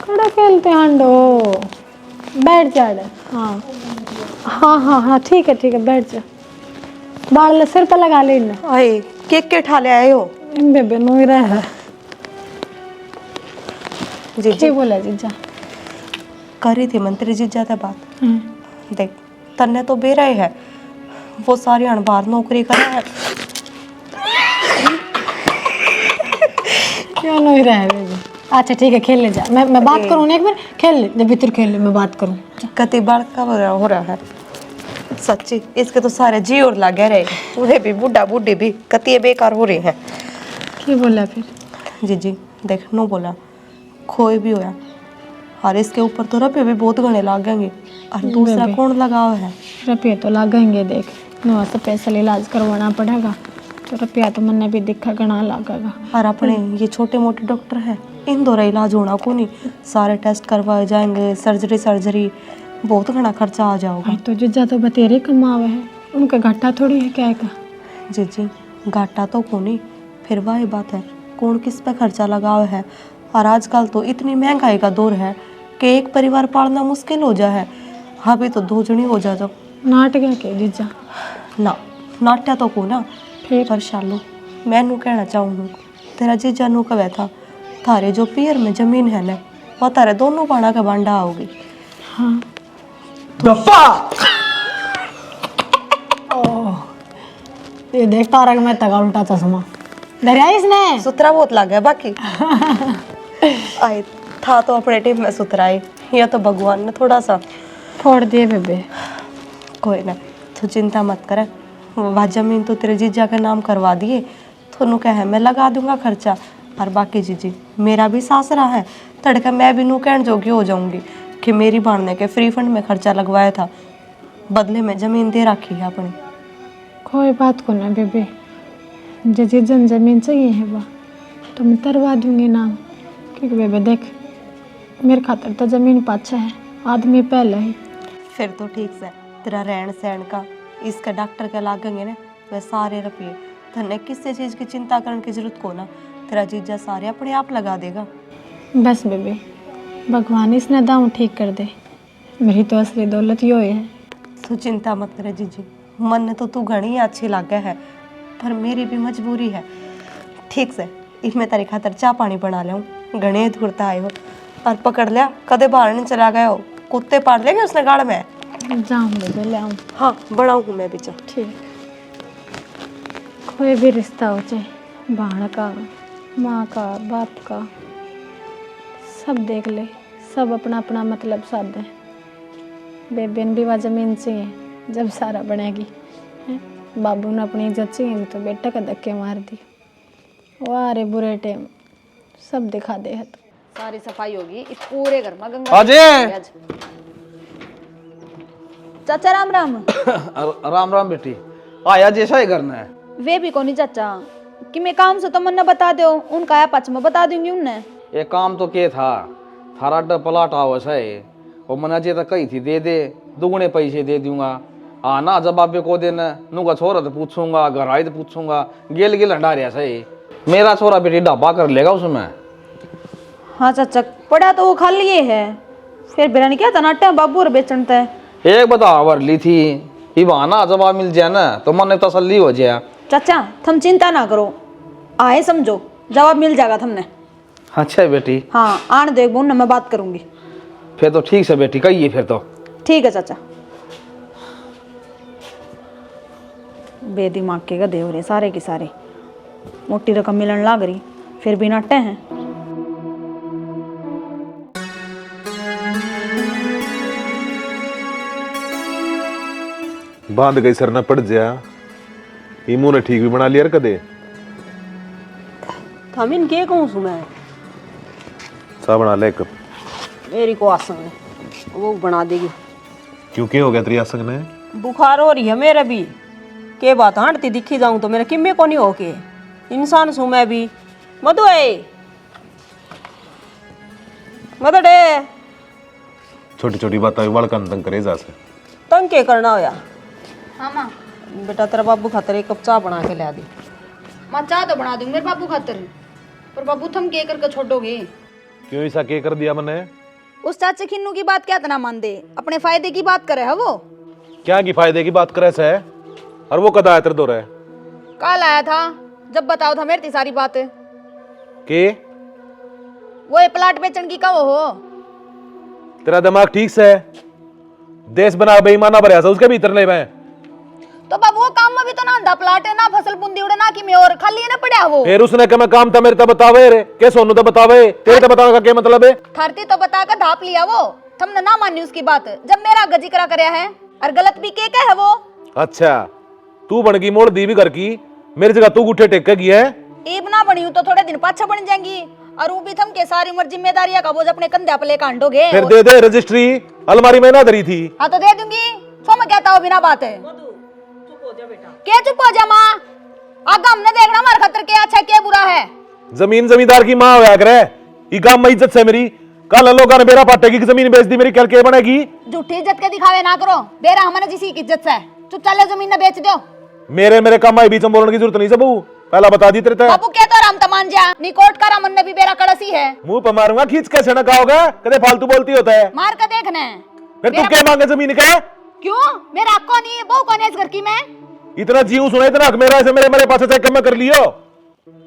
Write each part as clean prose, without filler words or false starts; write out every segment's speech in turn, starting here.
कड़ा खेलते हैं अंडो। बैठ जा रे। हाँ हाँ हाँ हाँ ठीक है बैठ जा। बाल सिर पर लगा ले इन्हें। आए केक के ठा ले आए हो? इन बेबे नो ही रहा है। जीजा बोला जीजा? करी थी मंत्री जीजा से बात। देख तन्ने तो बेरा ही है, वो सारी अनबार नौकरी कर है। क्यों नहीं रहा है बेबी? अच्छा ठीक है खेल ले जा। मैं बात करूँ ना एक बार। खेल ले जब भीतर खेल ले, मैं बात करूँ। कति बार का हो रहा है सच्ची। इसके तो सारे जी और लगे रहे, बूढ़े भी बूढ़ा बूढ़ी भी कति बेकार हो रही है। क्या बोला फिर? जी देख नो बोला कोई भी होया और इसके ऊपर तो रुपये भी बहुत घने लागेंगे और दूसरा कौन लगाव है? रुपये तो लागेंगे। देख नवा से पैसा इलाज करवाना पड़ेगा तो रुपया तो मैंने भी दिखा घना लागेगा। और अपने ये छोटे मोटे डॉक्टर है, इन दौरा इलाज होना को नहीं, सारे टेस्ट करवाए जाएंगे, सर्जरी बहुत घना खर्चा आ जाओगा। तो जीजा तो बतेरे कमावे है, उनका घाटा थोड़ी है क्या का। जी घाटा तो को नहीं, फिर वही बात है कौन किस पे खर्चा लगाव है। और आजकल तो इतनी महंगाई का दौर है कि एक परिवार पालना मुश्किल हो जा है। अभी तो 2 जनी हो जा। नाटक के जीजा ना नाट्या तो को ना फिर पर शालू मैं नू कहना चाहूँ तेरा जीजा नू कवे था थारे जो पियर में जमीन है ना वो तारे दोनों बाणा का बांडा आओगी। हाँ ये देख तारक मेहता का उल्टा चश्मा दरिया इसने सुतरा बहुत लग गया बाकी। आए था तो अपने टिप में सुतरा है, या तो भगवान ने थोड़ा सा फोड़ दिए बेबे। कोई ना तो चिंता मत कर, वह जमीन तो तेरे जीजा के नाम करवा दिए तो नू कहे मैं लगा दूंगा खर्चा। और बाकी जीजी मेरा भी सासरा है, तड़का मैं भी नू कहन जोगी हो जाऊंगी कि मेरी बाढ़ने के फ्री फंड में खर्चा लगवाया था, बदले में जमीन दे रखी है अपनी। कोई बात को ना बेबे, जैसे जमीन चाहिए है वह तो मैं करवा दूंगी नाम। क्योंकि बेबे देख मेरे खातर तो जमीन पाछा है, आदमी पहले ही। फिर तो ठीक से तेरा रहन सहन का इसका डॉक्टर के लागेंगे ना वह सारे रुपये धन्य किसी चीज़ की चिंता करने की जरूरत को ना, तेरा जीजा सारे अपने आप लगा देगा। बस बेबे भगवान इसने दाम ठीक कर दे, मेरी तो असली दौलत यो है। तू चिंता मत करे जीजी, मन ने तो तू घनी अच्छी लागे है पर मेरी भी मजबूरी है। ठीक से इसमें तेरे खातर चाय पानी बना ले, घने धुरता आए हो और पकड़ लिया कदे बाहर नहीं चला गया हो, कुत्ते पाड़ लेंगे उसने गाड़ में। जाऊँ बेबे ले आऊँ। हाँ बनाऊँ मैं भी चाय। ठीक कोई भी रिश्ता हो चाहे बहन का माँ का बाप का, सब देख ले, सब अपना अपना मतलब साध है। बेबे ने भी वह जमीन चाहिए जब सारा बनेगी, बाबू ने अपनी इज्जत चाहिए तो बेटा का धक्के मार दी। वाह रे बुरे टाइम सब दिखा दे है। तो सारी सफाई होगी इस पूरे घर में। गंगा अजय चाचा राम राम। राम राम बेटी, आया जैसा ही करना है। वे भी कोनी चाचा कि मैं काम से तो मन बता दो, उनका आया पच में बता दूंगी उनने। ये काम तो के था थारा पलाट आवस है और मना जे तो कही थी दे दे दुगने पैसे दे दूंगा। आना जवाब को देना नुका छोरा तो पूछूंगा, घर आई तो पूछूंगा, गेल गेल हंडा रहा सही। मेरा छोरा बेटी ढाबा कर लेगा उसमें। हाँ चाचा पड़ा तो वो खा लिए है, फिर बिरयानी क्या था नाट्य बाबू और बेचन तय एक बता वर ली थी ये बहाना जवाब मिल जाए ना तो मन तसल्ली हो जाए। चाचा तुम चिंता ना करो, आए समझो जवाब मिल जाएगा तुमने। अच्छा बेटी। हाँ आने दो एक बार मैं बात करूंगी। फिर तो ठीक से बेटी कहिए फिर तो। ठीक है चाचा। बेदिमाग के गधे हो रहे सारे के सारे, मोटी रकम मिलन लाग रही फिर भी नाटे हैं। बांध गई सर न पड़ जा, इमू ने ठीक भी बना लिया कदे। हम इनके कहूँ सुना सा बना ले कब मेरी को आसंग है वो बना देगी। क्यों क्या हो गया तेरी आसंग ने? बुखार हो रही है मेरे भी, के बात हटती दिखी जाऊं तो मेरे किम्मे को नहीं हो के इंसान सू मैं भी। मधु है मधुडे छोटी छोटी बातें वाल का तंग करे जा से तंग के करना होया। हाँ माँ बेटा तेरा बाबू खातर एक कप चाय बना के ला दी। माँ चाह तो बना दूंगी मेरे बाबू खातर, पर बाबू थम के करके छोड़ोगे। क्यों ऐसा क्या कर दिया मैंने? उस चाचा खिन्नू की बात क्या तना मान दे, अपने फायदे की बात करे है वो। क्या की फायदे की बात करे से? और वो कदा आया तेरे दो रहे कल आया था, जब बताओ था मेरी सारी बात। के? वो ये प्लाट बेचन की कब हो? तेरा दिमाग ठीक से है? देश बना बेईमाना भरया सा उसके भीतर ले मैं। तो बाबू वो काम में भी तो ना अंधा प्लाट है, ना फसल बुंदी उड़े, ना कि में और खाली है ना पड़ा वो। फिर उसने कहा मैं काम था मेरे तो बतावे रे के सोनू तो बतावे तेरे तो बतावे का क्या मतलब है? थरती तो बता कर धाप लिया वो, तुमने ना मानी उसकी बात जब मेरा गजिकरा करया है, और गलत भी के है वो। अच्छा तू बन गई मोड़ दी भी घर की, मेरी जगह तू गुठे टेक के गई है। ईब ना बनी हूं तो थोड़े दिन पाछा बन जाएंगी, और वो भी थम के सारी उम्र जिम्मेदारियां का बोझ अपने कंधे पे ले कांडोगे। फिर दे दे रजिस्ट्री, अलमारी में ना धरी थी। हाँ तो दे दूंगी, सो मैं कहता हूँ बिना बात है। क्या चुप हो जा माँ, आगे हमने देखना हमारे खतर क्या अच्छा क्या बुरा है। जमीन जमींदार की माँ होया करे, ई काम में इज्जत से मेरी। कल लोगों ने मेरा पाटे की जमीन बेच दी, मेरी कल के बनेगी? झूठी इज्जत के दिखावे ना करो, बेरा हमारे जिसी की इज्जत से चुप चले जमीन न बेच दो। मेरे काम में बीच में बोलने की जरूरत नहीं सबू, पहला बता दी तेरे। बाबू क्या तो राम तमान जा निकोट का रामन ने भी बेरा कड़सी है। मुंह पे मारूंगा खींच के छनका होगा, कदे फालतू बोलती होता है। मार कर देखना फिर तू क्या मांगे जमीन का? क्यों मेरा हक कौन है, वो कौन है इस घर की? मैं इतना जीव सुना, इतना हक मेरा ऐसे मेरे पास से कम कर लियो।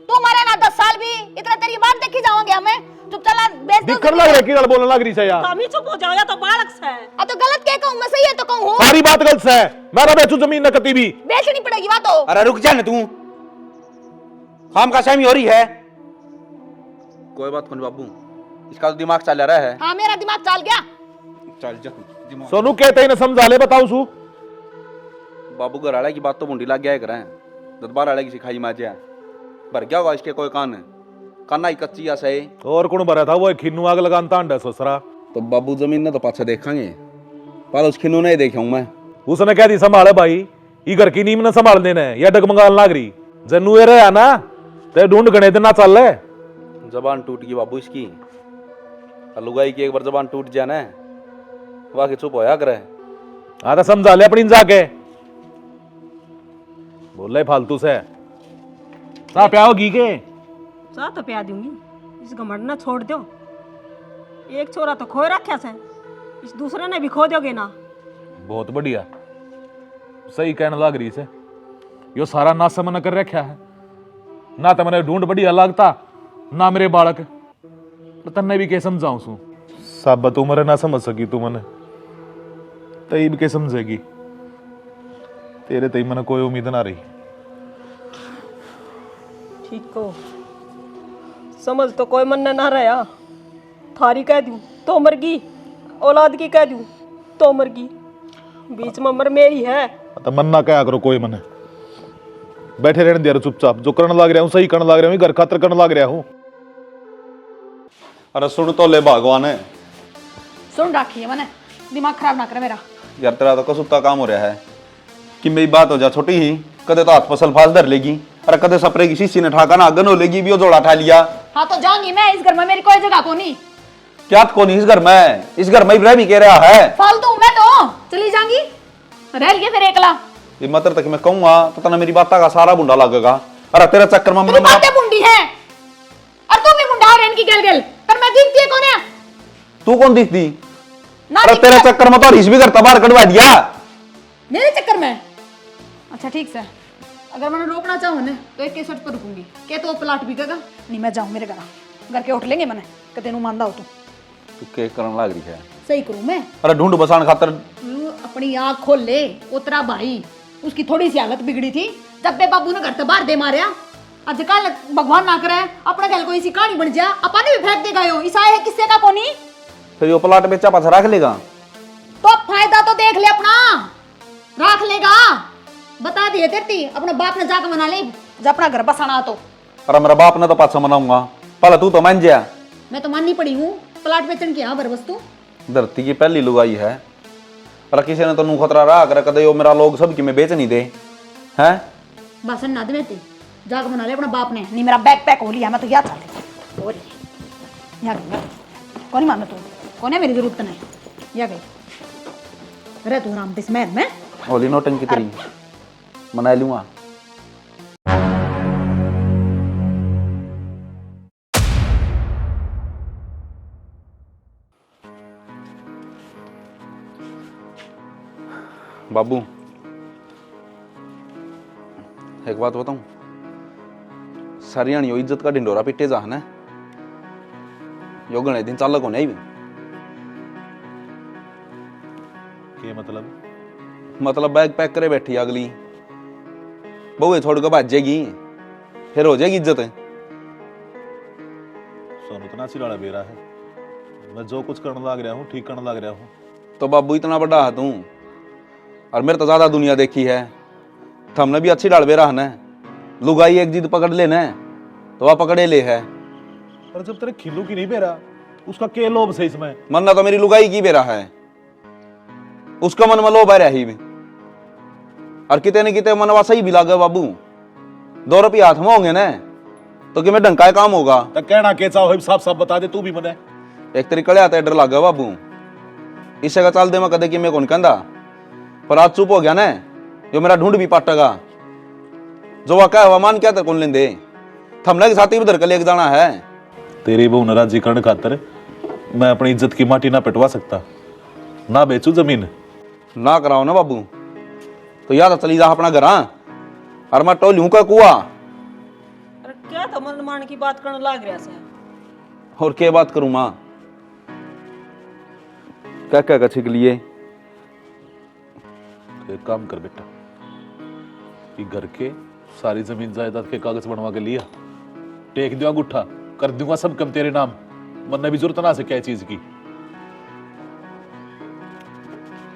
तू मरे ना 10 साल भी, इतना तेरी बात देखी जाओगे हमें। चुप चला बेच दो। दिखन लग रहा है कि गल बोलने लग रही है यार। हम ही चुप हो जाओ या तो बालक से। अब तो गलत क्या कहूँ मैं, सही है तो कहूँ। सारी बात गलत है, मैं ना बेचू जमीन न कती भी। बेचनी पड़ेगी बात हो। अरे रुक जा ना तू, काम का शामी हो रही है। कोई बात नहीं बाबू, इसका तो दिमाग चल रहा है। हाँ मेरा दिमाग चल गया। चल जा दिमाग। सोनू कहते ही ना समझा ले, बताऊ सू बाबू घर आड़ा की बात तो मुंडी लग गया करे, दरबार आड़ा की सिखाई माजिया भर गया होगा इसके कोई कान काना ही कच्ची या सही। और कौन भरा था वो खिन्नू आग लगाता अंडा ससरा। तो बाबू जमीन ने तो पाछे देखेंगे, पर उस खिन्नू नहीं देखा हूं मैं। उसने कह दी संभाले भाई, ई घर की नीम न संभाल देना है या डगमगाल नागरी जन्नू ये रहा ना ते ढूंढ गणे दिन ना चल ले। जबान टूट गई बाबू इसकी, लुगाई की एक बार जबान टूट जाए ना वाकई चुप होया करे। हाँ तो समझा ले अपनी जाके, बोले फालतू से ता प्याओ घी के। चाह तो प्या दूंगी, इस घमंड ना छोड़ दो। एक छोरा तो खोए रखा से, इस दूसरे ने भी खो दोगे ना। बहुत बढ़िया, सही कहने लग रही से। यो सारा नासा मना कर रखा है ना, तो मैंने ढूंढ बढ़िया लगता ना मेरे बालक। तो तन्ने भी के समझाऊं सू, सब तू मरे ना समझ सकी तू मने, तई भी के समझेगी। तेरे तई मने कोई उम्मीद ना रही। ठीक को समझ तो कोई मन ना रहा, थारी कह दूं तो मर गई, औलाद की कह दूं तो मर गई, बीच में मर मेरी है। तो मन ना क्या करो कोई मने, बैठे रहने दिया चुपचाप। जो करने लग रहा हूँ सही करने लग रहा हूँ, घर खातर करने लग रहा हूँ। अरे सुन तो ले भगवान है, सुन रखी है मैंने, दिमाग खराब ना करे मेरा। यार तेरा तो कसुत्ता काम हो रहा है कि मेरी बात हो जा छोटी ही, कदे तो हाथ पसल फास धर लेगी, अरे कदे सपरे की शीशी ने ठाका ना अगन हो लेगी भी, वो जोड़ा ठा लिया। हाँ तो जाऊंगी मैं, इस घर में मेरी कोई जगह को नहीं। क्या कौन इस घर में, इस घर में इब्राहिम ही कह रहा है। फालतू मैं तो चली जाऊंगी, रह लिए फिर एकला। ये मतलब तक मैं कहूंगा तो तना मेरी बात का सारा बुंडा लगेगा। अरे तेरे चक्कर में तेरी बातें बुंडी है, और तू भी बुंडा है इनकी गल पर मैं दिखती है कौन है? तू कौन दिखती? ना अरे दिखती तेरे है। चक्कर में तो रिश्वी करता बाहर कटवा दिया। मेरे चक्कर में? अच्छा ठीक से, अगर मैंने रोकना चाहूँ ना तो एक केसट पर रुकूंगी। क्या तो प्लाट बिकेगा नहीं, मैं जाऊँ मेरे घर के उठ लेंगे मैंने, कहते नु मानदा हो तू के करने लग रही है? सही करूँ मैं? अरे ढूंढ बसान खातर तू अपनी आँख खोल ले, उतरा भाई उसकी थोड़ी सी हालत बिगड़ी थी जब बे बाबू ने घर से बाहर दे मारिया। आजकल भगवान ना करे अपने घर कोई सी कहानी बन जा, अपन भी फेंक दे गए हो, ईसा है किससे का कोनी। फिर यो प्लाट बेचा पास रख लेगा तो फायदा तो देख ले अपना, रख लेगा। बता दिए तेरी अपने बाप ने जाकर मना ले जब अपना घर बसाना तो। अरे मेरा बाप ने तो पाछा मनाऊंगा, पहले तू तो मान जा। मैं तो माननी पड़ी हूँ, प्लाट बेचन की यहाँ वस्तु धरती की पहली लुगाई है। अरे किसी ने तो नू खतरा रहा कर कदे यो मेरा लोग सब की मैं बेच नहीं दे हैं। बसन ना दे जाकर मना ले अपना बाप ने, नहीं मेरा बैग पैक हो लिया मैं तो यहाँ चल हो रही यहाँ गई। कौन ही मानो तू, कौन है मेरी जरूरत नहीं, यहाँ गई रह तू आराम दिस महल में। होली नोटन की तेरी मना लूंगा। बाबू एक बात बताऊं, सारियाणी यो इज्जत का ढिंडोरा पिटे जा है यो गणे दिन चालक होने ही के मतलब बैग पैक करे बैठी अगली बहुए छोड़ के भाज जाएगी, फिर हो जाएगी इज्जत। सोनू इतना सिराड़ा बेरा है, मैं जो कुछ करने लग रहा हूँ ठीक करने लग रहा हूँ। तो बाबू इतना बड़ा है तू, और मेरे तो ज्यादा दुनिया देखी है, हमने भी अच्छी डाल बेरा है, लुगाई एक जिद पकड़ लेना तो वह पकड़े ले है। पर जब तेरे खिल्लू की नहीं बेरा, उसका के लोभ से इसमें? मरना तो मेरी लुगाई की बेरा है, उसका मन में लोभ है रही भी, और किते न किते मनवा सही भी लागे बाबू। 2 रुपये हाथ में होंगे ना तो कि मैं ढंका काम होगा। तो कहना के चाहो साफ साफ बता दे तू भी मने। एक तरीके आता है डर लागे बाबू, इसे का चाल दे मैं कदे कि मैं कौन कहता, पर आज चुप हो गया ना जो मेरा ढूंढ भी पाटेगा। जो वह क्या मान क्या कौन लेंदे, थमने के साथ ही उधर के लेके जाना है। तेरी बहू नाराजी करने खातर मैं अपनी इज्जत की माटी ना पिटवा सकता, ना बेचू जमीन ना कराओ ना बाबू, तो याद चली जा अपना घर और मैं टोलूं का कुआ। अरे क्या था मन मान की बात करने लग रहा से? और क्या बात करूं मां, क्या क्या कछी के लिए। एक काम कर बेटा, ये घर के सारी जमीन जायदाद के कागज बनवा के लिया, टेक दूंगा गुट्ठा, कर दूंगा सब कम तेरे नाम, मरने भी जरूरत ना से क्या चीज की।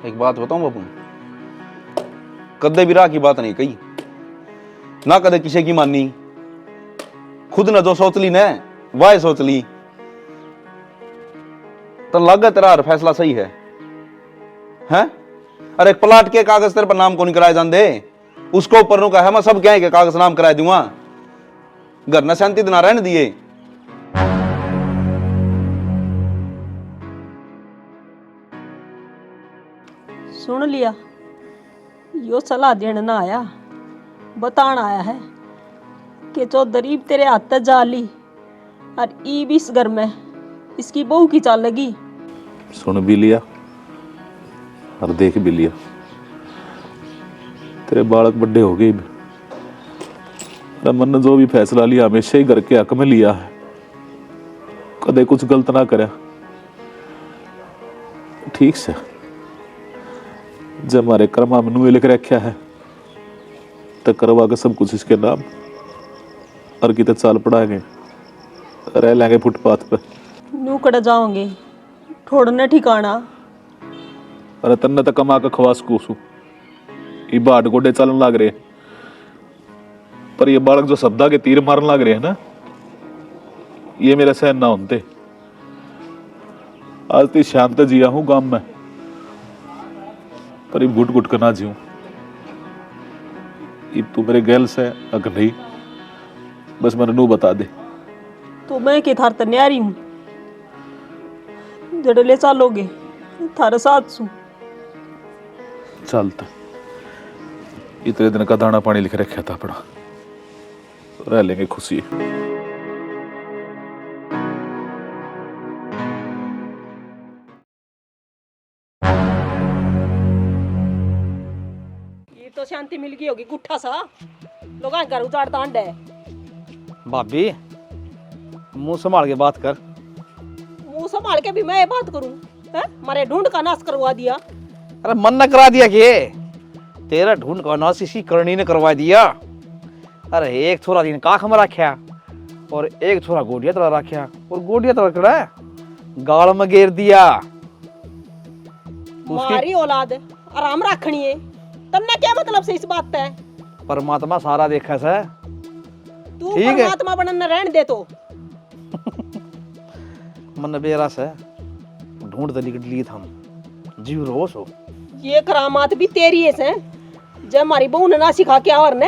एक बात बताऊं बाबू, कदे भी राह की बात नहीं कही ना, कदे किसी की मानी, खुद ने जो सोच ली ने वह सोच ली, तो लगे तेरा हर फैसला सही है हैं? अरे एक प्लाट के कागज तेरे पर नाम को नहीं कराए जाते, उसको ऊपर नु कहा मैं सब क्या है कि कागज नाम कराए दूंगा, घर न शांति दिना रहने दिए। सुन लिया, यो सलाह देने ना आया, बताना आया है कि जो गरीब तेरे हाथ तक जा ली और ई भी इस घर में इसकी बहू की चाल लगी। सुन भी लिया और देख भी लिया, तेरे बालक बड़े हो गए, मन ने जो भी फैसला लिया हमेशा ही घर के हक में लिया है, कदे कुछ गलत ना करे। ठीक से जब हमारे कर्मा में लिख रखा है तो करवा के सब कुछ इसके नाम, और कितने चाल पड़ाएंगे, रह लेंगे फुटपाथ पे। नू कड़े जाओगे ठोड़ने ठिकाना। अरे तन्ने तो कमा के खवास कोसू, ये बाट गोडे चलन लग रहे, पर ये बालक जो शब्दा के तीर मारन लग रहे हैं ना, ये मेरे सहन ना होते। आज ती शांत जिया हूं गांव में, पर ये घुट घुट कर ना जीऊं। ये तू मेरे गैल से अगर नहीं, बस मैंने नू बता दे। तो मैं के थार तन्यारी हूँ, जड़ले चालोगे थारे साथ सू। चलता इतने दिन का दाना पानी लिख रखा था अपना, रह लेंगे खुशी। ये तो शांति मिल गई होगी, गुट्ठा सा लोग घर उजाड़ तांड है। भाभी मुंह संभाल के बात कर। मुंह संभाल के भी मैं ये बात करूं? हैं? मारे ढूंढ का नाश करवा दिया। अरे मन न करा दिया कि तेरा ढूंढ का नाश इसी करनी ने करवा दिया। अरे एक छोरा दिन काख में रखा और एक छोरा गोडिया तला रखा, और गोडिया तला कड़ा गाल में घेर दिया। मारी औलाद आराम रखनी है, तन्ने क्या मतलब से इस बात है? परमात्मा सारा देखा से। तू ठीक है। परमात्मा बनने रहने दे तो। मन बेरा से ढूंढ दली लिए हम जीव रोस हो। ये करामात भी तेरी है से, जब हमारी बहू ने ना सिखा के और ने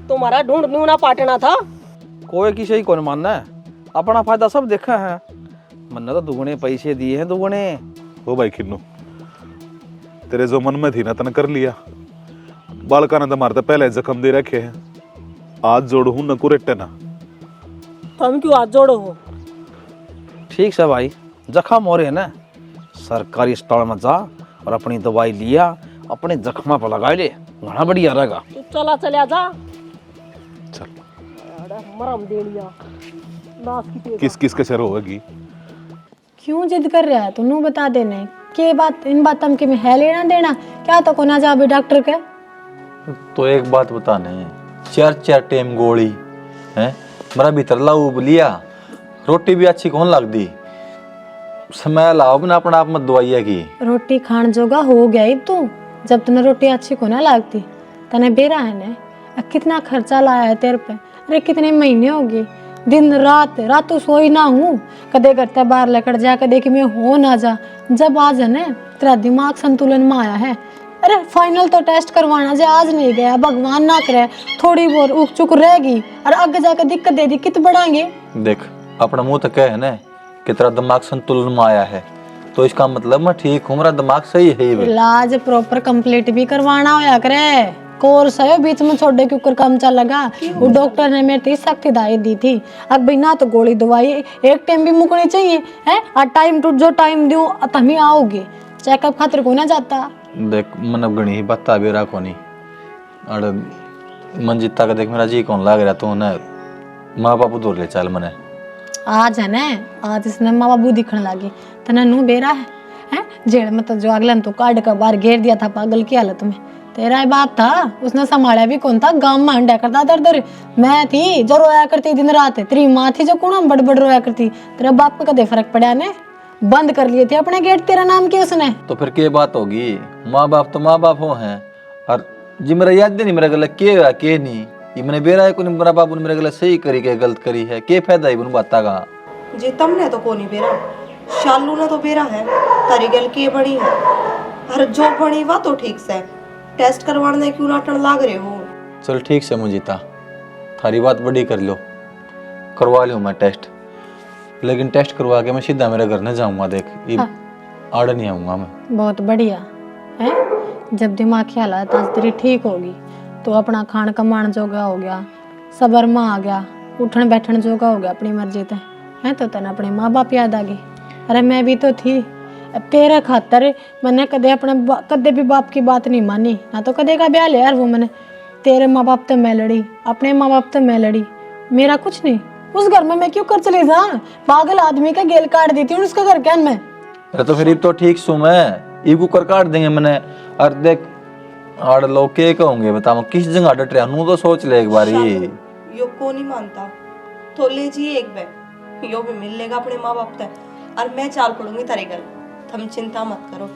तुम्हारा ढूंढ न्यू ना पाटना था। कोई किसी कौन मानना है, अपना फायदा सब देखा है। मन ने तो दुगने पैसे दिए हैं, दुगने। हो भाई खिन्नू, तेरे जो मन में थी ना तन कर लिया। बालका ने तो मारते पहले जख्म दे रखे हैं, आज जोड़ हूं न कुरेटे ना। तुम क्यों हाथ जोड़ो हो? ठीक है भाई, जख्म हो रहे हैं ना, सरकारी अस्पताल में जा और अपनी दवाई लिया अपने जख्मा पर लगा ले, घना बढ़िया रहेगा। तू चला चलिया जा। चल अरे मरम देनिया नाच की तेज। किस किस के सर होगी? क्यों जिद कर रहा है तू? नू बता देने के बात, इन बातों के में है लेना देना क्या? तो को ना जा अभी डॉक्टर के। तो एक बात बताने, 4 टाइम गोली है मेरा भीतर लाऊ लिया, रोटी भी अच्छी कौन लग दी, समय लाओ बिना अपना आप मत दवाइया की। रोटी खान जोगा हो गया ही तू, जब तूने रोटी अच्छी को ना लगती तने बेरा है ने। कितना खर्चा लाया है तेरे पे, अरे कितने महीने हो गए, दिन रात रात तो सोई ना हूँ, कदे करते बाहर लेकर जा, कदे कि मैं हो ना जा। जब आज है ना तेरा दिमाग संतुलन में आया है, अरे फाइनल तो टेस्ट करवाना जे आज नहीं गया, भगवान ना करे थोड़ी बहुत उक चुक रहेगी और आगे जाकर दिक्कत दे दी कित बढ़ाएंगे। देख अपना मुंह तो कह है ना कि तेरा दिमाग संतुलन में आया है, तो इसका मतलब मैं ठीक हूँ, मेरा दिमाग सही है ही। इलाज प्रॉपर कंप्लीट भी करवाना होया करे, कोर्स है बीच में छोड़े के ऊपर काम चल लगा। वो डॉक्टर ने मेरे तीस सख्त हिदायत दी थी, अब बिना तो गोली दवाई एक टाइम भी मुकनी चाहिए है, और टाइम टू जो टाइम दूं तभी आओगे, चेकअप खातिर को ना जाता। देख मन गणी ही बता बेरा को नहीं, अरे मंजिता का देख मेरा जी कौन लग रहा, तो ना माँ बापू दूर ले चल मने। आज है ना, आज इसने माँ बाबू दिखने लगी तना नू बेरा है जेल में तो जो अगले तो काट कर बाहर घेर दिया था पागल की हालत में। तेरा ही बाप था, उसने संभाला भी कौन था, गांव में हंडा करता दर दर। मैं थी जो रोया करती दिन रात, तेरी माँ थी जो कुणा बड़ बड़ रोया करती। तेरा बाप का कदे फर्क पड़ा ने, बंद कर लिए थे अपने गेट तेरा नाम के उसने। तो फिर क्या बात होगी, माँ बाप तो माँ बाप हो हैं, और जी मेरा याद नहीं मेरा गलत के हुआ के नहीं, ये मैंने बेरा है को मेरा बाबू ने मेरे गलत सही करी के गलत करी है, के फायदा है बात का। जी तुमने तो कोनी बेरा, शालू ने तो बेरा है, तारी गल की बड़ी है, और जो बनी वा तो ठीक से टेस्ट करवाने क्यों नाटन लाग रहे हो। चल ठीक से मुझीता, थारी बात बड़ी कर लो, करवा लूँ मैं टेस्ट, लेकिन टेस्ट करवा के मैं सीधा मेरे घर न जाऊंगा। देख ये आड़ नहीं आऊंगा मैं। बहुत बढ़िया है, जब दिमाग की हालत आज तेरी ठीक होगी तो अपना खान कमान जोगा हो गया, सबर में आ गया, उठन बैठन जोगा हो गया अपनी मर्जी ते है, तो तेना अपने माँ बाप याद आ गई। अरे मैं भी तो थी, तेरे खातर मैंने कदे अपने कदे भी बाप की बात नहीं मानी, ना तो कदे का ब्याह ले यार वो मैंने। तेरे माँ बाप तो मैं लड़ी, अपने माँ बाप तो मैं लड़ी, मेरा कुछ नहीं। उस घर में मैं क्यों कर चली जा, पागल आदमी का गेल काट दी थी उसका घर क्या मैं। अरे तो फिर इब तो ठीक सू मैं, इब कर काट देंगे मैंने। और देख आड़ लोग के कहोगे बताओ, किस जगह डट रहा हूँ, तो सोच ले एक बार। यो को नहीं मानता तो ले जी एक बैग, यो भी मिल लेगा अपने माँ बाप तक, और मैं चाल पड़ूंगी तारी गल, तुम चिंता मत करो।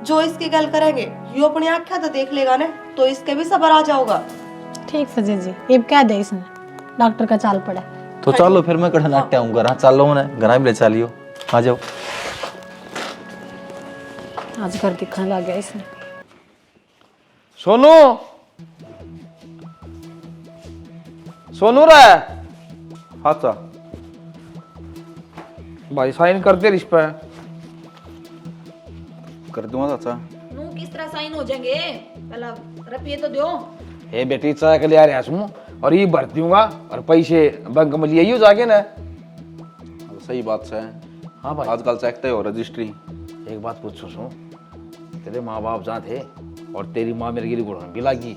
जो इसकी गल करेंगे यो अपनी आँखें तो देख लेगा ना, तो इसके भी सबर आ जाओगा। ठीक सजी जी, अब क्या दे इसने, डॉक्टर का चाल पड़ा। तो चलो फिर मैं कढ़ नाट्य आऊंगा, घर चलो ना, घर भी ले चलियो, आ जाओ। आज घर दिखने लग गया इसने। सोनू, सोनू रे, हाँ सा भाई साइन कर दे इस पे। कर दूंगा चाचा। नू किस तरह साइन हो जाएंगे, पहला रुपये तो दो। हे बेटी चाय के लिए आ रहा हूँ और ये भर दूंगा, और पैसे बैंक में लिए ही जाके ना। सही बात से। हाँ भाई, आजकल चेकते हो रजिस्ट्री। एक बात पूछो सो, तेरे माँ बाप जहाँ थे और तेरी माँ मेरे गिरी गुड़न भी लागी,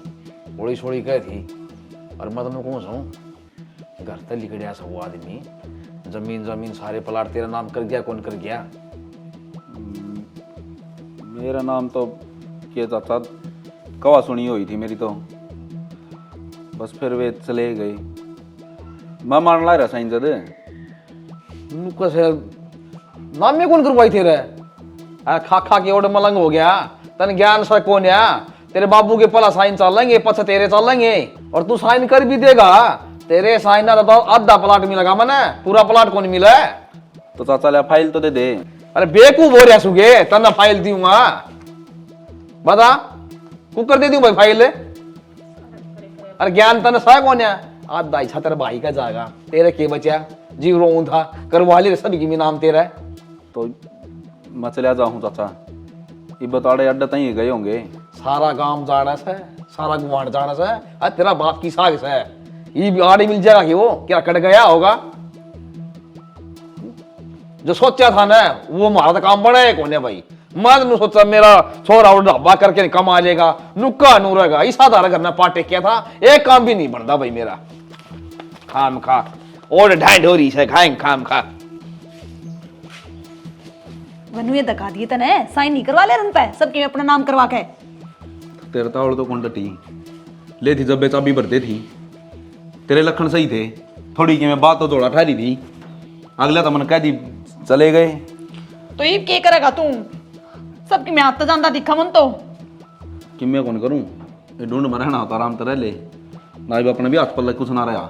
थोड़ी छोड़ी कह थी, और मैं तुम्हें कौन सा घर तक लिख गया सब आदमी, जमीन जमीन सारे प्लाट तेरा नाम कर गया, कौन कर गया? मेरा नाम तो क्या चाचा कवा सुनी हुई थी मेरी, तो बस फिर वे चले गए। मैं मान ला रहा साइन जद कैसे नाम में कौन करवाई थे रे? खा खा के ओड मलंग हो गया, तन ज्ञान सा कौन है? तेरे बाबू के पला साइन चलेंगे, पछ तेरे चलेंगे, और तू साइन कर भी देगा, तेरे साइन ना तो आधा प्लाट मिलेगा, मैंने पूरा प्लाट कौन मिला? तो चाचा ले फाइल तो दे दे। अरे बेकूफ हो रहा सुगे, तना फाइल दूंगा, बता कुकर दे दूं भाई फाइल। अरे ज्ञान तन सा कौन है? आधा इच्छा तेरे भाई का जाएगा, तेरे के बचा जीव रो था करवा ले सभी की भी नाम तेरा है। तो मैं चला जाऊँ चाचा, ये बताड़े अड्डा तई गए होंगे। सारा गांव जाना से, सारा गुवाड़ जाना से, अरे तेरा बाप की साग से ये भी आड़े मिल जाएगा कि वो क्या कट गया होगा? जो सोचा था ना वो हमारा तो काम बड़ा है कौन है भाई, मैं तो सोचा मेरा छोरा और ढाबा करके कमा लेगा, नुक्का नू रहेगा, इस आधार करना पाटे किया था, एक काम भी नहीं बनता भाई मेरा। खाम खा और ढाई ढोरी से खाएंगे खाम खा। वनु ये धक्का दिए तने साइन नहीं करवा ले उन पे सबके में अपना नाम करवा के। तेरे तावड़ तो कौन डटी ले थी, जब चाबी भरते थी तेरे लक्षण सही थे, थोड़ी की मैं बात तो दौड़ा ठहरी थी, अगला तो मन कह दी चले गए। तो ये क्या करेगा तू, सबकी मैं आता जानता दिखा मन तो कि मैं कौन करूं, ये ढूंढ में रहना होता आराम तरह ले ना, अपने भी हाथ पल्ले कुछ ना रहा।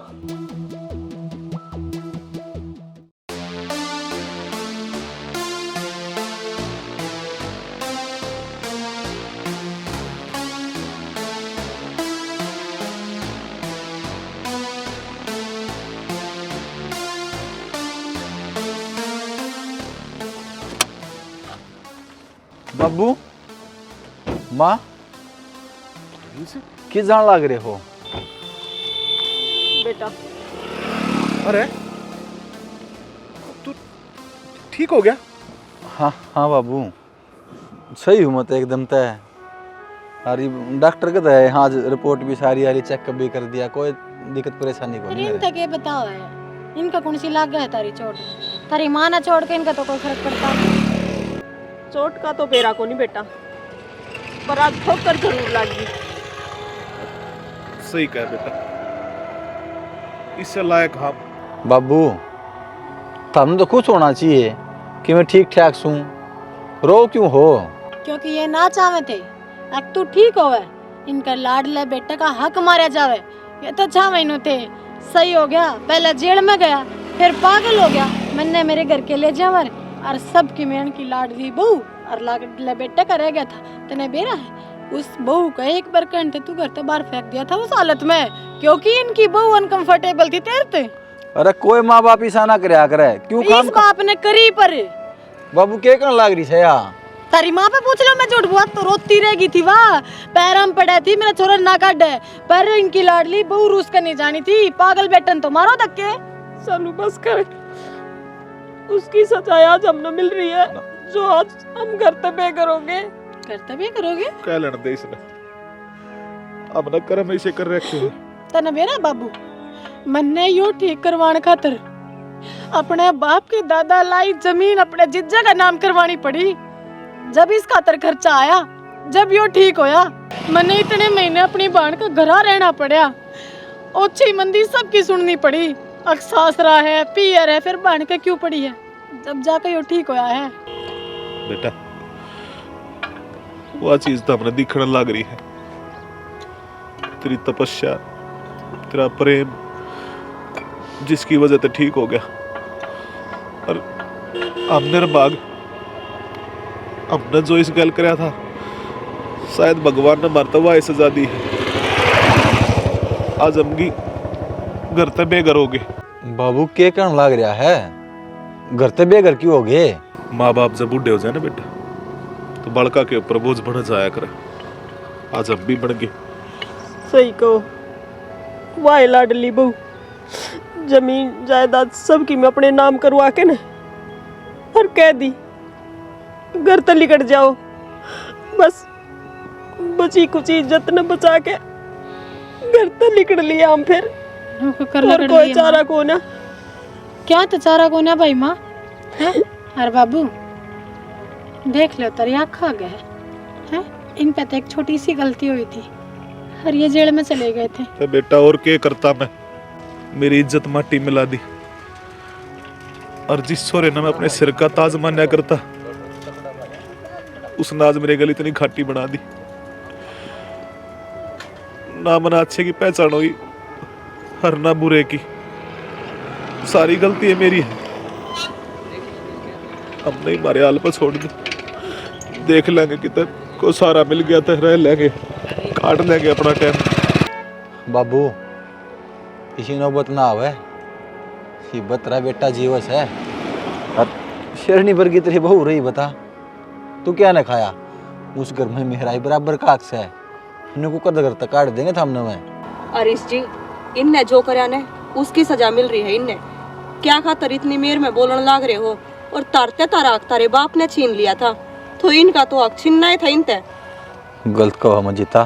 बाबू माँ किस जान लग रहे हो? बेटा अरे तू ठीक हो गया? हाँ हाँ बाबू सही हूँ, मत एकदम तय। अरे डॉक्टर कहता है हाँ, रिपोर्ट भी सारी आ रही, चेकअप भी कर दिया, कोई दिक्कत परेशानी को नहीं इनका के बताओ है, इनका कौन सी लाग गया है तारी चोट? तारी माँ ना छोड़ के इनका तो कोई फर्क पड़ता नहीं। चोट का तो बेरा को नहीं बेटा, पर आज ठोकर जरूर लगी। सही कह बेटा, इससे लायक हम बाबू तुम तो खुश होना चाहिए कि मैं ठीक ठाक सूं, रो क्यों हो? क्योंकि ये ना चाहे थे अब तू ठीक होवे, इनका लाडले बेटे का हक मारा जावे, ये तो चाहे नु थे। सही हो गया, पहले जेल में गया फिर पागल हो गया, मैंने मेरे घर के ले जावर और सबकी मेहन की लाडली बहू और लाडले बेटे का रह गया था। तने बेरा है उस बहू का एक बार कहते तू घर से बाहर फेंक दिया था उस हालत में, क्योंकि इनकी बहू अनकंफर्टेबल थी तेरते। अरे कोई माँ बाप ऐसा ना करे करे, क्यों काम इस बाप ने करी पर बाबू के करने लग रही है यार? तारी माँ पे पूछ लो, मैं झूठ बुआ तो रोती रहेगी थी, वाह पैरम पड़ा थी मेरा छोरा ना काट है, पर इनकी लाडली बहू रूस का नहीं जानी थी, पागल बेटन तो मारो धक्के। सानू बस कर, उसकी सजा आज हमने मिल रही है, जो आज हम घर पे बे करोगे। कर्तव्य करोगे कह लेने दे इसने, अब न कर्म ऐसे कर रखे हैं। तना मेरा बाबू मन्ने यो ठीक करवाने खातर अपने बाप के दादा लाई जमीन अपने जिज्जा का नाम करवानी पड़ी। जब इस खातर खर्चा आया, जब यो ठीक होया, मैंने इतने महीने अपनी बहन का घरा रहना पड़ा, ओछी मंदी सबकी सुननी पड़ी, सासरा है पियर है, फिर बहन के क्यों पड़ी है, जब जाकर यो ठीक होया है। बेटा वह चीज तो हमने दिखने लग रही है, तेरी तपस्या तेरा प्रेम जिसकी वजह से ठीक हो गया, और हमने बाग हमने जो इस गल कराया था, शायद भगवान ने मरतबा इस सजा दी है। आज हमगी घर ते बेघर हो गए। बाबू के करने लग रहा है, घर ते बेघर क्यों हो गए? माँ बाप जब बूढ़े हो जाए ना बेटा, तो बड़का के ऊपर बोझ बढ़ जाया करे, आज हम भी बढ़ गए। सही कहो, वाह लाडली बहू जमीन जायदाद सबकी मैं अपने नाम करवा के न और कह दी घर तक निकट जाओ, बस बची कुछ इज्जत न बचा के घर तक निकल लिया हम फिर, और कोई चारा को ना। क्या तो चारा को ना भाई माँ? अरे बाबू देख लो तेरी आँख आ गए हैं, इन पे तो एक छोटी सी गलती हुई थी और ये जेल में चले गए थे। तो बेटा और क्या करता मैं, मेरी इज्जत माटी मिला दी, और जिस छोरे ने मैं अपने सिर का ताज मान्या करता, उसने आज मेरे गली इतनी घाटी बना दी। ना मना अच्छे की पहचान हुई हर ना बुरे की, सारी गलती है मेरी है। अब नहीं मारे हाल पर छोड़ दी, देख लेंगे कितने को सारा मिल गया तो रह लेंगे, काट लेंगे अपना टाइम। बाबू इसी नौबत ना आवे, ये बतरा बेटा जीवस है, और शेरनी पर की तेरी बहू रही, बता तू क्या ने खाया उस घर में, मेहराई बराबर काक से है, इन्हें को कद घर तक काट देंगे थामने में। अरिश जी इनने जो करया ने उसकी सजा मिल रही है, इनने क्या खातर इतनी मेर में बोलने लाग रहे हो, और तारते ताराक तारे बाप ने छीन लिया था, तो इनका तो हक छीनना ही था इनते। गलत कहो मंजिता,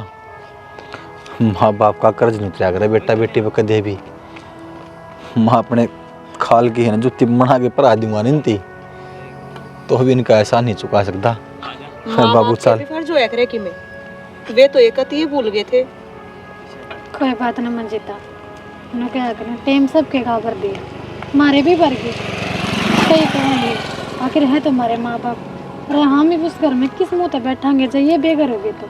माँ बाप का कर्ज नहीं उतरा करे बेटा बेटी पे कदे भी। माँ अपने खाल की है ना जुत्ती बना के परा दूंगा निंती, तो भी इनका एहसान नहीं चुका सकता। बाबू चल फर्ज होया करे कि मैं वे तो एक ही भूल गए थे। कोई बात ना मंजिता, उन्होंने क्या करना, टाइम सबके का भर दिया, हमारे भी भर गए। सही कहेंगे, आखिर है तुम्हारे माँ बाप, अरे हम ही उस घर में किस मुँह तक बैठांगे जब ये बेघर हो गए तो।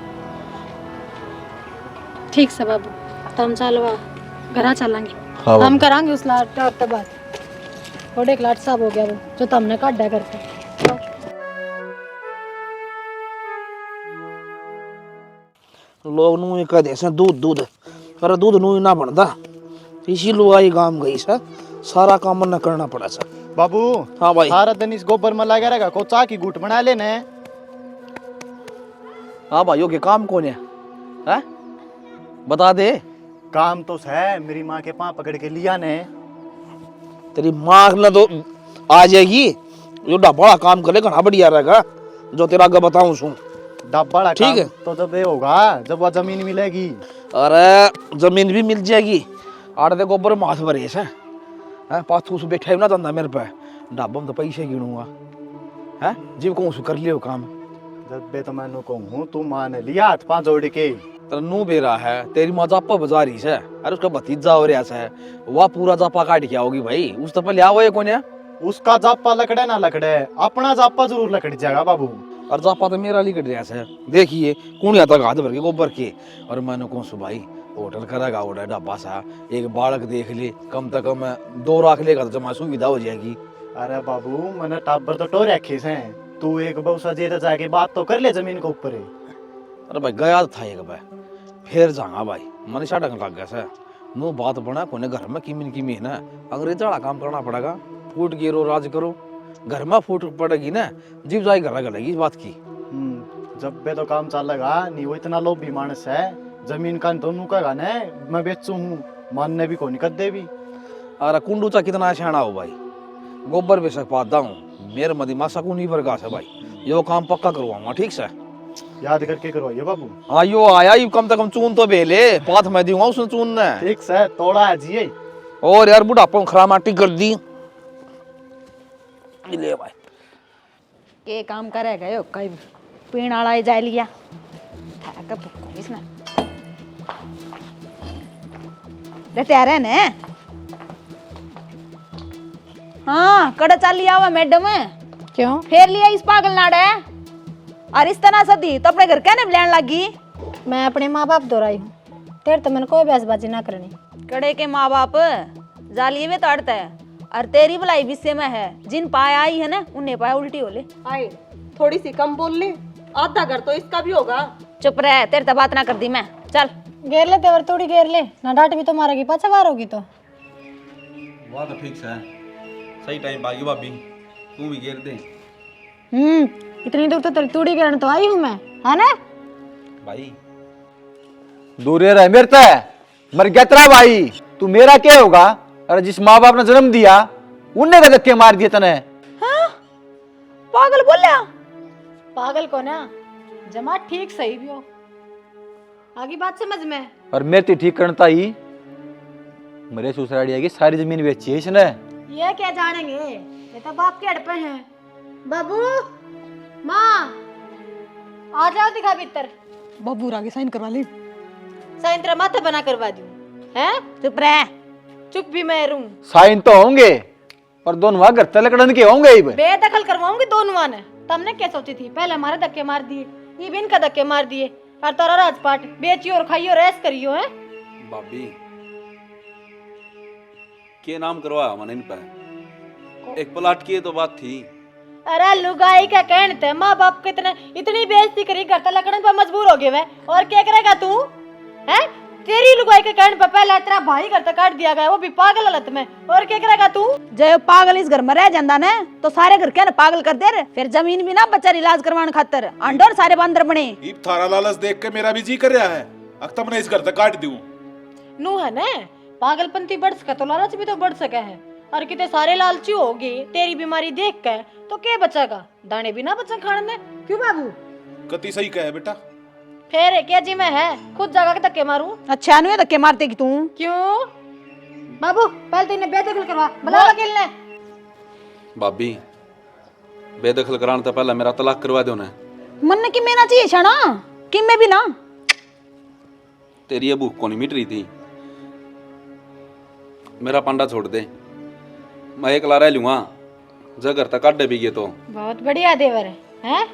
ठीक से बाबू, तो हम चलवा घर चलेंगे, हाँ हम करांगे उस लाट और तब बात। थोड़े एक लाट साहब हो गया वो जो तुमने काटा करके। लोग नू ही कहते से दूध दूध, पर दूध नू ही ना बनता, इसी लुगाई काम गई सा, सारा काम न करना पड़ा सा। बाबू हाँ भाई, सारा दिन इस गोबर में लगा रहेगा, को चाय की गुट बना लेने। हाँ भाइयों के काम कौन है, हैं? बता दे। काम तो है, मेरी माँ के पाँव पकड़ के लिया ने। तेरी माँ न तो आ जाएगी, जो बड़ा काम करे घना बढ़िया रहेगा, जो तेरा आगे बताऊं सू। डब्बा ठीक है, तो जब ये होगा जब वह जमीन मिलेगी। अरे जमीन भी मिल जाएगी, आड़ दे गोबर माथ भरे से हैं, पाथू से बैठा है ना धंधा मेरे पे, ढाबा में तो पैसे गिनूंगा, हैं जीव कहूँ कर लियो काम। जब बे तो मैंने कहूँ तू मान लिया हाथ पाँव जोड़ के। तेरा नू बेरा है, तेरी माँ जापा बजा रही से, अरे उसका भतीजा हो रहा है, वह पूरा जापा काट के आओगी भाई, उस तो पहले आओ ये कौन है? उसका जापा लकड़े ना लकड़े, अपना जापा जरूर लकड़ जाएगा बाबू। और जापा तो मेरा लिकट रहा है, देखिए कुणिया तक हाथ भर के गोबर के। और मैंने कौन सु भाई होटल करेगा, होटल ढाबा सा, एक बालक देख ले, कम से कम 2 लाख लेगा तो जमा सुविधा हो जाएगी। अरे बाबू मैंने टाबर तो टोर रखे से, तू एक बौसा जे तो जाके बात तो कर ले जमीन के ऊपर। अरे भाई गया तो था एक बार, फिर जाऊंगा भाई, मन साढ़ा लग गया से नो बात बना कोने घर में किमिन किमी है ना, अंग्रेज वाला काम करना पड़ेगा, फूट गिरो राज करो, घर में फूट पड़ेगी ना, जीव जाए घर गलेगी इस बात की। जब बे तो काम चलेगा नहीं, वो इतना लोभी मानस है, जमीन का तो नू कहेगा ना मैं बेचू हूँ, मानने भी को नहीं कर दे भी। अरे कुंडू चा कितना सियाणा हो भाई, गोबर बेशक पाता हूँ, मेरे मदी मासा को नहीं वर्गा से भाई, यो काम पक्का करवाऊंगा ठीक से। याद करके करवाइए बाबू। हाँ यो आया ही कम से कम चून तो बेले, पाथ मैं दूंगा उसने चून ने। ठीक से तोड़ा है जी। और यार बुढ़ापा में खरा माटी कर दी। ले भाई के काम करेगा यो, कई पीण वाला जा लिया था का भुक्को इसने रे तैयार ने। हाँ कड़ा चल लिया हुआ मैडम, क्यों फेर लिया इस पागल नाड़े, और इस तरह सदी तो अपने घर कहने लेने लगी। मैं अपने माँ बाप दोहराई हूँ, तेरे तो मैंने कोई बहसबाजी ना करनी। कड़े के माँ बाप जालिए में तड़ता है, और तेरी भलाई विषय में है, जिन पाया आई है ना उन्हें पाया उल्टी हो ले। आए थोड़ी सी कम बोल ले, आधा घर तो इसका भी होगा। चुप रह, तेरे तो बात ना कर दी मैं, चल घेर ले तेवर थोड़ी घेर ले, ना डांट भी तो मारेगी, पाछा वार होगी तो। वाह तो ठीक है, सही टाइम बागी भाभी, तू भी घेर दे। इतनी दूर तो तेरी तूड़ी घेरने तो आई हूँ मैं, है ना भाई दूर रह मेरे ते मर गया तेरा भाई, तू मेरा क्या होगा? अरे जिस माँ बाप ने जन्म दिया उनने का धक्के मार दिए तने। हाँ? पागल बोलिया? पागल को ना जमा ठीक सही भी हो, आगे बात समझ में। और मेरे तो ठीक करता ही मेरे ससुरालिया की सारी जमीन बेची है इसने। ये क्या जानेंगे, ये तो बाप के अड़पे हैं। बाबू माँ आ जाओ, दिखा भीतर। बाबू आगे साइन करवा ले। साइन तेरा माथा बना करवा दूं, हैं? चुप रह। चुप भी मैं रहूं। साइन तो होंगे और दोनों घर तलकड़न के होंगे ही। बेदखल करवाऊंगी दोनों ने। तुमने क्या सोची थी, पहले हमारे धक्के मार दिए, ये भी इनका धक्के मार दिए, और तारा राजपाट बेचियो और खाइयो रेस करियो है। भाभी के नाम करवाया मैंने इन पे, एक प्लाट की तो बात थी। अरे लुगाई क्या कहने थे, माँ बाप को इतनी बेइज्जती करी, घर तलकड़न पर मजबूर हो गए वे, और क्या करेगा तू है? तेरी लुगाई के कहने पर पहले तेरा भाई घर तक काट दिया गया, वो भी पागल हालत में, और क्या करेगा तू? जब पागल इस घर में रह जाता ना तो सारे घर क्या ना पागल कर दे, फिर जमीन भी ना बच्चा इलाज करवाने खातर अंडर सारे बंदर बने। इब थारा लालच देख के मेरा भी जी कर रहा है, अख्तम ने इस घर तक काट दूं। नू है ना पागलपंती बढ़ सका तो लालच भी तो बढ़ सका है। और कितने सारे लालची होगी तेरी बीमारी देख के तो क्या बचेगा? दाने भी ना बचा खाने में। क्यों बाबू? कति सही कहे बेटा। फिर क्या जी मैं है खुद जगह के धक्के मारूं? अच्छा नु धक्के मारते कि तू? क्यों बाबू? पहले तो इन्हें बेदखल करवा, बुला वकील ने। भाभी बेदखल कराने तो पहले मेरा तलाक करवा दो ना। मन की मेरा चाहिए छाना कि मैं भी ना। तेरी ये भूख को नहीं मिट रही थी। मेरा पांडा छोड़ दे, मैं एकला रह लूंगा। जब घर तक काटे भी गए तो बहुत बढ़िया देवर है।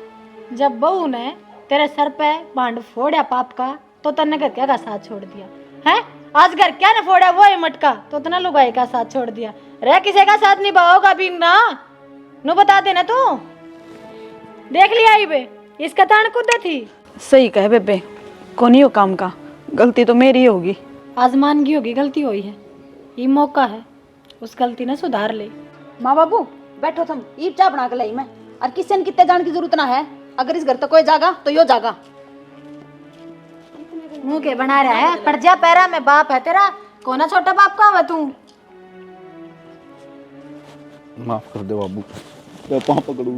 जब बहू ने तेरे सर पे भांड फोड़ा पाप का तो तन्ने घर क्या का साथ छोड़ दिया है? आज घर क्या ने फोड़ा वो है मटका तो तना लुगाई का साथ छोड़ दिया। रह किसी का साथ निभाओगा भी ना, नु बता देना तू। देख लिया ही बे, इसका तान कुदे थी। सही कहे बेबे, कोनी हो काम का, गलती तो मेरी होगी। आज मान की होगी गलती हुई है, ये मौका है उस गलती ने सुधार ले। माँ बाबू बैठो तुम, ईब चाय बना के लाई मैं। और किसी ने कितने जान की जरूरत ना है। अगर इस घर तक कोई जागा तो यो जागा। मुंह के बना रहा है, पड़ जा पैरा में बाप है तेरा। कोना छोटा बाप का है तू? माफ कर दे बाबू, मैं पाँव पकड़ू।